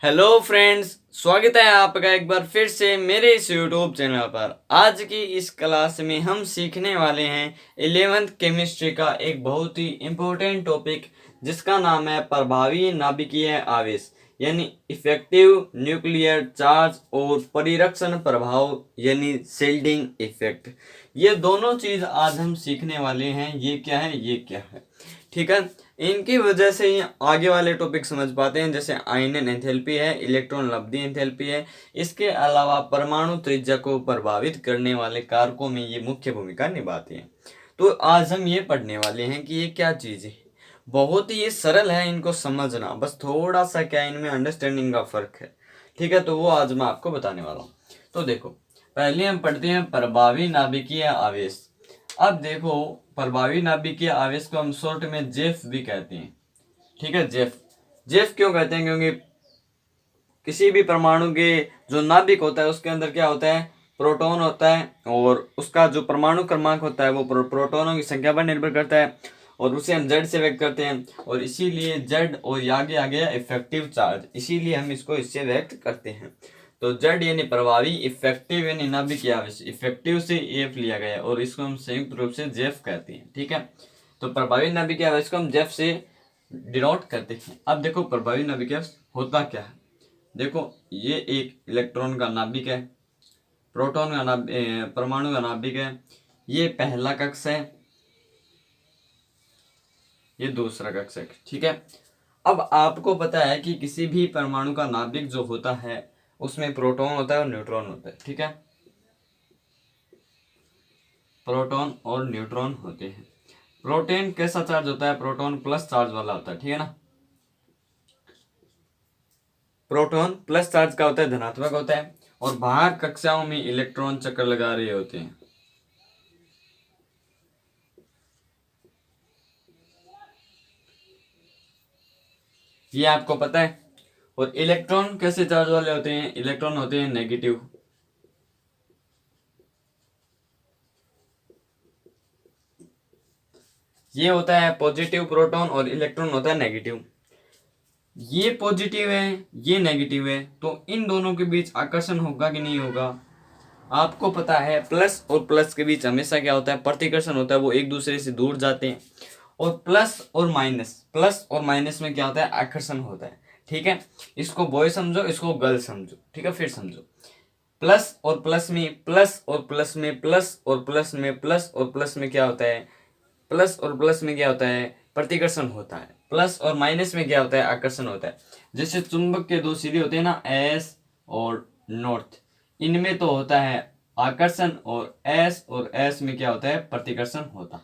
Hello friends, स्वागत है आपका एक बार फिर से मेरे इस यूट्यूब चैनल पर। आज की इस क्लास में हम सीखने वाले हैं 11th केमिस्ट्री का एक बहुत ही इम्पोर्टेंट टॉपिक जिसका नाम है प्रभावी नाभिकीय आवेश यानी इफेक्टिव न्यूक्लियर चार्ज और परिरक्षण प्रभाव यानी शील्डिंग इफेक्ट। ये दोनों चीज आज हम सीखने वाले हैं। ये क्या है, ये क्या है, ठीक है। इनकी वजह से ही आगे वाले टॉपिक समझ पाते हैं, जैसे आयनन एंथैल्पी है, इलेक्ट्रॉन लब्धि एंथैल्पी है। इसके अलावा परमाणु त्रिज्या को प्रभावित करने वाले कारकों में ये मुख्य भूमिका निभाते हैं। तो आज हम ये पढ़ने वाले हैं कि ये क्या चीज़ है। बहुत ही ये सरल है इनको समझना, बस थोड़ा सा क्या इनमें अंडरस्टैंडिंग का फर्क है, ठीक है। तो वो आज मैं आपको बताने वाला हूँ। तो देखो, पहले हम पढ़ते हैं प्रभावी नाभिकीय आवेश। अब देखो, प्रभावी नाभिकीय आवेश को हम शॉर्ट में जेफ भी कहते हैं, ठीक है। जेफ जेफ क्यों कहते हैं? क्योंकि किसी भी परमाणु के जो नाभिक होता है उसके अंदर क्या होता है, प्रोटॉन होता है, और उसका जो परमाणु क्रमांक होता है वो प्रोटॉनों की संख्या पर निर्भर करता है, और उसे हम जेड से व्यक्त करते हैं, और इसीलिए जेड और आगे आ गया इफेक्टिव चार्ज, इसीलिए हम इसको इससे व्यक्त करते हैं। तो जेड यानी प्रभावी, इफेक्टिव यानी नाभिकीय आवेश, इफेक्टिव से एफ लिया गया और इसको हम संयुक्त रूप से जेफ कहते हैं, ठीक है। तो प्रभावी नाभिकीय आवेश को हम जेफ से डिनोट करते हैं। अब देखो, प्रभावी नाभिकीय आवेश होता क्या है। देखो, ये एक इलेक्ट्रॉन का नाभिक है, प्रोटॉन का परमाणु का नाभिक है। ये पहला कक्ष है, ये दूसरा कक्ष है, ठीक है। अब आपको पता है कि किसी भी परमाणु का नाभिक जो होता है उसमें प्रोटॉन होता है और न्यूट्रॉन होता है, ठीक है। प्रोटॉन और न्यूट्रॉन होते हैं। प्रोटॉन कैसा चार्ज होता है? प्रोटॉन प्लस चार्ज वाला होता है, ठीक है ना। प्रोटॉन प्लस चार्ज का होता है, धनात्मक होता है, और बाहर कक्षाओं में इलेक्ट्रॉन चक्कर लगा रहे होते हैं। ये आपको पता है। और इलेक्ट्रॉन कैसे चार्ज वाले होते हैं? इलेक्ट्रॉन होते हैं नेगेटिव। ये होता है पॉजिटिव प्रोटॉन और इलेक्ट्रॉन होता है नेगेटिव। ये पॉजिटिव है, ये नेगेटिव है, तो इन दोनों के बीच आकर्षण होगा कि नहीं होगा? आपको पता है प्लस और प्लस के बीच हमेशा क्या होता है? प्रतिकर्षण होता है, वो एक दूसरे से दूर जाते हैं। और प्लस और माइनस में क्या होता है? आकर्षण होता है, ठीक है। इसको बॉय समझो, इसको गर्ल समझो, ठीक है। फिर समझो, प्लस और प्लस में, प्लस और प्लस में, प्लस और प्लस में, प्लस और प्लस में क्या होता है? प्लस और प्लस में क्या होता है? प्रतिकर्षण होता है। प्लस और माइनस में क्या होता है? आकर्षण होता है। जैसे चुंबक के दो सिरे होते हैं ना, एस और नॉर्थ, इनमें तो होता है आकर्षण, और एस में क्या होता है? प्रतिकर्षण होता है,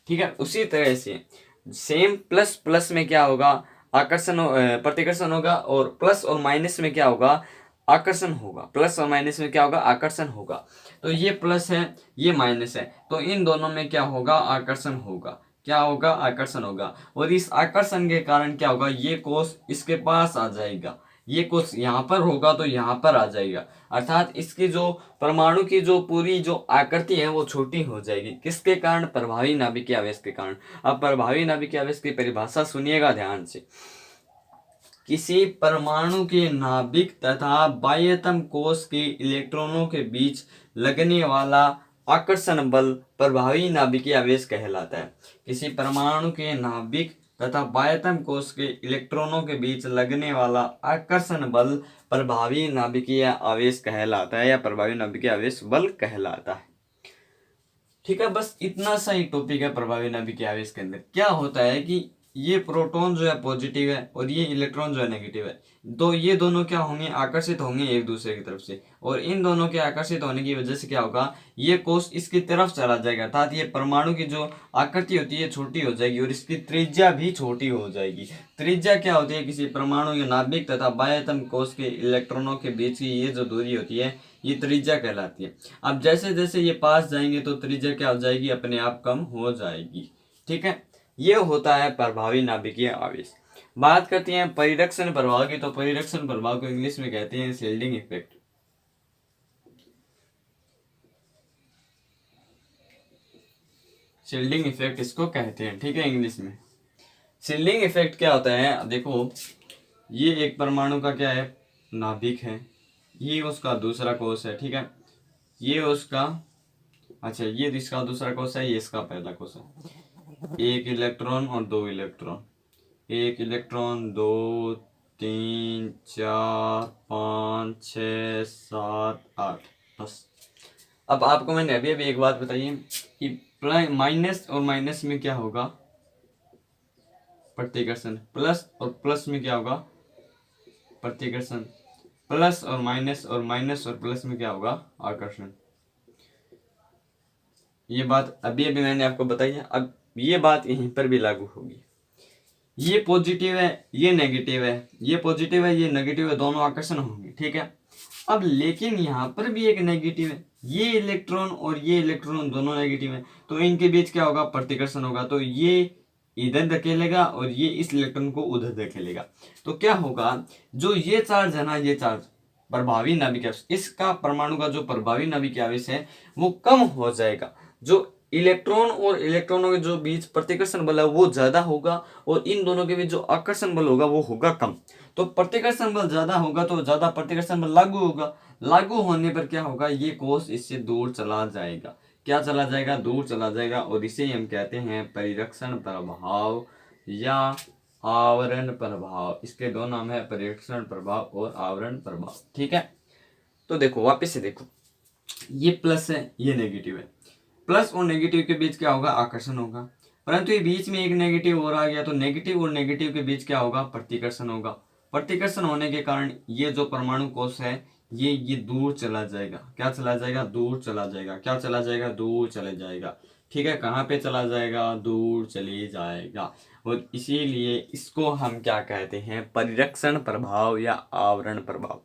ठीक है। उसी तरह से सेम प्लस प्लस में क्या होगा? आकर्षण प्रतिकर्षण होगा, और प्लस और माइनस में क्या होगा? आकर्षण होगा। प्लस और माइनस में क्या होगा? आकर्षण होगा। तो ये प्लस है, ये माइनस है, तो इन दोनों में क्या होगा? आकर्षण होगा। क्या होगा? आकर्षण होगा। और इस आकर्षण के कारण क्या होगा? ये कोष इसके पास आ जाएगा, ये कोष यहाँ पर होगा तो यहाँ पर आ जाएगा, अर्थात इसकी जो परमाणु की जो पूरी जो आकृति है वो छोटी हो जाएगी। किसके कारण? प्रभावी नाभिकीय आवेश के कारण। अब प्रभावी नाभिकीय आवेश की परिभाषा सुनिएगा ध्यान से। किसी परमाणु के नाभिक तथा बाह्यतम कोश के इलेक्ट्रॉनों के बीच लगने वाला आकर्षण बल प्रभावी नाभिकीय आवेश कहलाता है। किसी परमाणु के नाभिक तथा बाह्यतम कोश के इलेक्ट्रॉनों के बीच लगने वाला आकर्षण बल प्रभावी नाभिकीय आवेश कहलाता है, या प्रभावी नाभिकीय आवेश बल कहलाता है, ठीक है। बस इतना सा ही टॉपिक है प्रभावी नाभिकीय आवेश के अंदर। क्या होता है कि ये प्रोटॉन जो है पॉजिटिव है और ये इलेक्ट्रॉन जो है नेगेटिव है, तो ये दोनों क्या होंगे? आकर्षित होंगे एक दूसरे की तरफ से, और इन दोनों के आकर्षित होने की वजह से क्या होगा? ये कोष इसकी तरफ चला जाएगा, अर्थात ये परमाणु की जो आकृति होती है छोटी हो जाएगी, और इसकी त्रिज्या भी छोटी हो जाएगी। त्रिज्या क्या होती है? किसी परमाणु के नाभिक तथा बाह्यतम कोष के इलेक्ट्रॉनों के बीच की ये जो दूरी होती है, ये त्रिज्या कहलाती है। अब जैसे जैसे ये पास जाएंगे तो त्रिज्या क्या हो जाएगी? अपने आप कम हो जाएगी, ठीक है। ये होता है प्रभावी नाभिकीय आवेश। बात करते हैं परिरक्षण प्रभाव की, तो परिरक्षण प्रभाव को इंग्लिश में कहते हैं शील्डिंग इफेक्ट। शील्डिंग इफेक्ट इसको कहते हैं, ठीक है, इंग्लिश में। शील्डिंग इफेक्ट क्या होता है? देखो, ये एक परमाणु का क्या है, नाभिक है, ये उसका दूसरा कोष है, ठीक है, ये उसका, अच्छा ये इसका दूसरा कोष है, ये इसका पहला कोष है। एक इलेक्ट्रॉन और दो इलेक्ट्रॉन, एक इलेक्ट्रॉन, दो, तीन, चार, पाँच, छ, सात, आठ, बस। अब आपको मैंने अभी अभी एक बात बताई है कि माइनस और माइनस में क्या होगा, प्रतिकर्षण, प्लस और प्लस में क्या होगा, प्रतिकर्षण, प्लस और माइनस और प्लस में क्या होगा, आकर्षण। ये बात अभी अभी मैंने आपको बताई है, अब ये बात यहीं पर भी लागू होगी। ये पॉजिटिव है, ये नेगेटिव है, ये पॉजिटिव है, ये नेगेटिव है, दोनों आकर्षण होंगे, ठीक है। अब लेकिन यहाँ पर भी एक नेगेटिव है, ये इलेक्ट्रॉन और ये इलेक्ट्रॉन दोनों नेगेटिव है, तो इनके बीच क्या होगा, प्रतिकर्षण होगा, तो ये इधर धकेलेगा और ये इस इलेक्ट्रॉन को उधर धकेलेगा। तो क्या होगा, जो ये चार्ज है ना, ये चार्ज प्रभावी नाभिक आवेश, इसका परमाणु का जो प्रभावी नाभिक आवेश है वो कम हो जाएगा। जो इलेक्ट्रॉन और इलेक्ट्रॉनों के जो बीच प्रतिकर्षण बल है वो ज्यादा होगा और इन दोनों के बीच जो आकर्षण बल होगा वो होगा कम। तो प्रतिकर्षण बल ज्यादा होगा तो ज्यादा प्रतिकर्षण बल लागू होगा, लागू होने पर क्या होगा, ये कोष इससे दूर चला जाएगा। क्या चला जाएगा, दूर चला जाएगा, और इसे हम कहते हैं परिरक्षण प्रभाव या आवरण प्रभाव। इसके दो नाम है, परिरक्षण प्रभाव और आवरण प्रभाव, ठीक है। तो देखो वापस से देखो, ये प्लस है, ये नेगेटिव है, प्लस और नेगेटिव के बीच क्या होगा, आकर्षण होगा, परंतु ये बीच में एक नेगेटिव और आ गया, तो नेगेटिव और नेगेटिव के बीच क्या होगा, प्रतिकर्षण होगा। प्रतिकर्षण होने के कारण ये जो परमाणु कोष है ये दूर चला जाएगा। क्या चला जाएगा, दूर चला जाएगा। क्या चला जाएगा, दूर चले जाएगा, ठीक है। कहाँ पे चला जाएगा, दूर चले जाएगा, और इसीलिए इसको हम क्या कहते हैं, परिरक्षण प्रभाव या आवरण प्रभाव।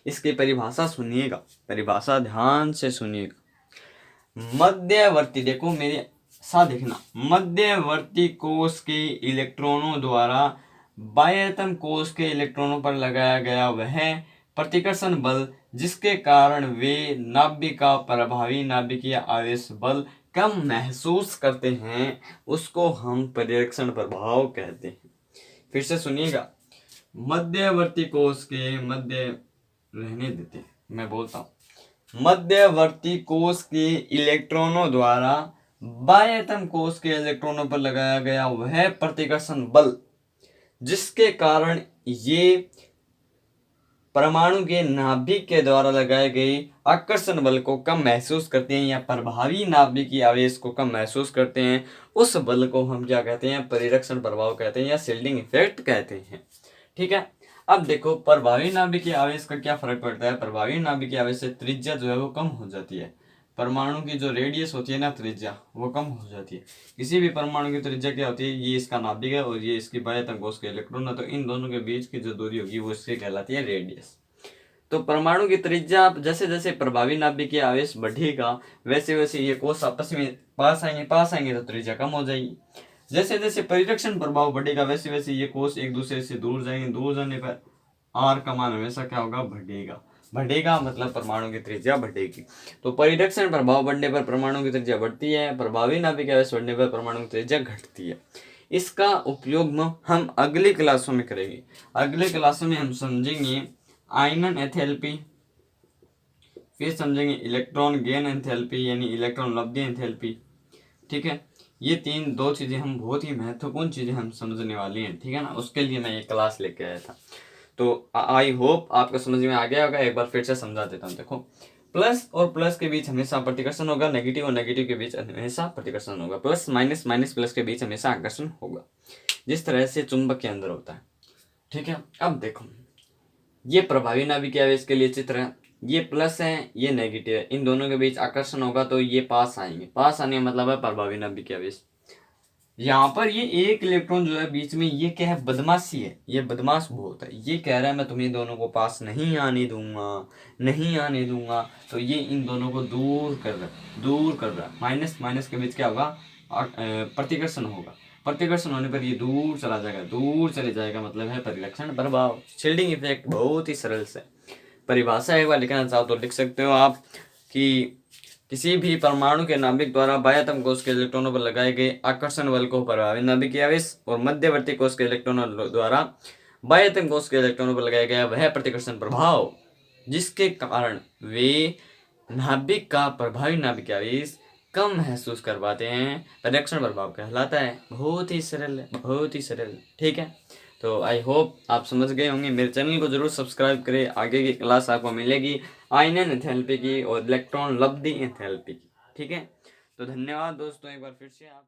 इसकी परिभाषा सुनिएगा, परिभाषा ध्यान से सुनिएगा। मध्यवर्ती, देखो मेरे साथ देखना, मध्यवर्ती कोष के इलेक्ट्रॉनों द्वारा बाह्यतम कोष के इलेक्ट्रॉनों पर लगाया गया वह प्रतिकर्षण बल जिसके कारण वे नाभिका प्रभावी नाभिकीय आवेश बल कम महसूस करते हैं उसको हम परिरक्षण प्रभाव कहते हैं। फिर से सुनिएगा, मध्यवर्ती कोष के मध्य, रहने देते मैं बोलता हूं, मध्यवर्ती कोष के इलेक्ट्रॉनों द्वारा बाह्यतम कोष के इलेक्ट्रॉनों पर लगाया गया वह प्रतिकर्षण बल जिसके कारण ये परमाणु के नाभिक के द्वारा लगाए गए आकर्षण बल को कम महसूस करते हैं या प्रभावी नाभिकीय आवेश को कम महसूस करते हैं, उस बल को हम क्या कहते हैं, परिरक्षण प्रभाव कहते हैं या शील्डिंग इफेक्ट कहते हैं, ठीक है। अब देखो प्रभावी नाभिकीय आवेश का क्या फर्क पड़ता है, प्रभावी नाभिकीय आवेश से त्रिज्या जो है वो कम हो जाती है, परमाणु की जो रेडियस होती है ना, त्रिज्या, वो कम हो जाती है। किसी भी परमाणु की त्रिज्या क्या होती है, ये इसका नाभिक है और ये इसकी बाह्यतम कोष के इलेक्ट्रॉन है, तो इन दोनों के बीच की जो दूरी होगी वो इससे कहलाती है रेडियस। तो परमाणु की त्रिज्या जैसे जैसे प्रभावी नाभिकीय आवेश बढ़ेगा वैसे वैसे ये कोष आपस में पास आएंगे तो त्रिज्या कम हो जाएगी। जैसे जैसे परिरक्षण प्रभाव बढ़ेगा वैसे वैसे ये कोष एक दूसरे से दूर जाएंगे, दूर जाने पर आर का मान हमेशा क्या होगा, बढ़ेगा, मतलब परमाणु की त्रिज्या बढ़ेगी। तो परिरक्षण प्रभाव बढ़ने पर परमाणु की त्रिज्या बढ़ती है, प्रभावी नाभिकीय आवेश बढ़ने पर परमाणु की त्रिज्या घटती है। इसका उपयोग हम अगली क्लासों में करेंगे। अगले क्लासों में हम समझेंगे आयनन एंथैल्पी, फिर समझेंगे इलेक्ट्रॉन गेन एंथैल्पी यानी इलेक्ट्रॉन लब्धि एंथैल्पी, ठीक है। ये दो चीजें हम बहुत ही महत्वपूर्ण चीजें हम समझने वाली हैं, ठीक है ना। उसके लिए मैं ये क्लास लेके आया था, तो आई होप आपको समझ में आ गया होगा। एक बार फिर से समझा देता हूँ। देखो, प्लस और प्लस के बीच हमेशा प्रतिकर्षण होगा, नेगेटिव और नेगेटिव के बीच हमेशा प्रतिकर्षण होगा, प्लस माइनस माइनस प्लस के बीच हमेशा आकर्षण होगा, जिस तरह से चुंबक के अंदर होता है, ठीक है। अब देखो, ये प्रभावी नाभिकीय आवेश के लिए चित्र है, ये प्लस है, ये नेगेटिव है, इन दोनों के बीच आकर्षण होगा तो ये पास आएंगे, पास आने का मतलब है प्रभावी नाभिकीय आवेश। यहाँ पर ये एक इलेक्ट्रॉन जो है बीच में, ये क्या है, बदमाशी है, ये बदमाश बहुत है, ये कह रहा है मैं तुम्हें दोनों को पास नहीं आने दूंगा, तो ये इन दोनों को दूर कर रहा है। माइनस माइनस के बीच क्या होगा, प्रतिकर्षण होगा, प्रतिकर्षण होने पर ये दूर चले जाएगा, मतलब है परिरक्षण प्रभाव, शील्डिंग इफेक्ट। बहुत ही सरल से परिभाषा एक बार लिखना चाहो तो लिख सकते हो आप कि किसी भी परमाणु के नाभिक द्वारा बाह्यतम कोष के इलेक्ट्रॉनों पर लगाए गए आकर्षण बल को प्रभावी नाभिकीय आवेश और मध्यवर्ती कोष के इलेक्ट्रॉनों द्वारा बाह्यतम कोश के इलेक्ट्रॉनों पर लगाया गया वह प्रतिकर्षण प्रभाव जिसके कारण वे नाभिक का प्रभावी नाभिक आवेश कम महसूस कर पाते हैं, परिरक्षण प्रभाव कहलाता है। बहुत ही सरल है, बहुत ही सरल। ठीक है, तो आई होप आप समझ गए होंगे। मेरे चैनल को जरूर सब्सक्राइब करें, आगे की क्लास आपको मिलेगी आयनन एंथैल्पी की और इलेक्ट्रॉन लब्धि एंथैल्पी की। ठीक है, तो धन्यवाद दोस्तों, एक बार फिर से आप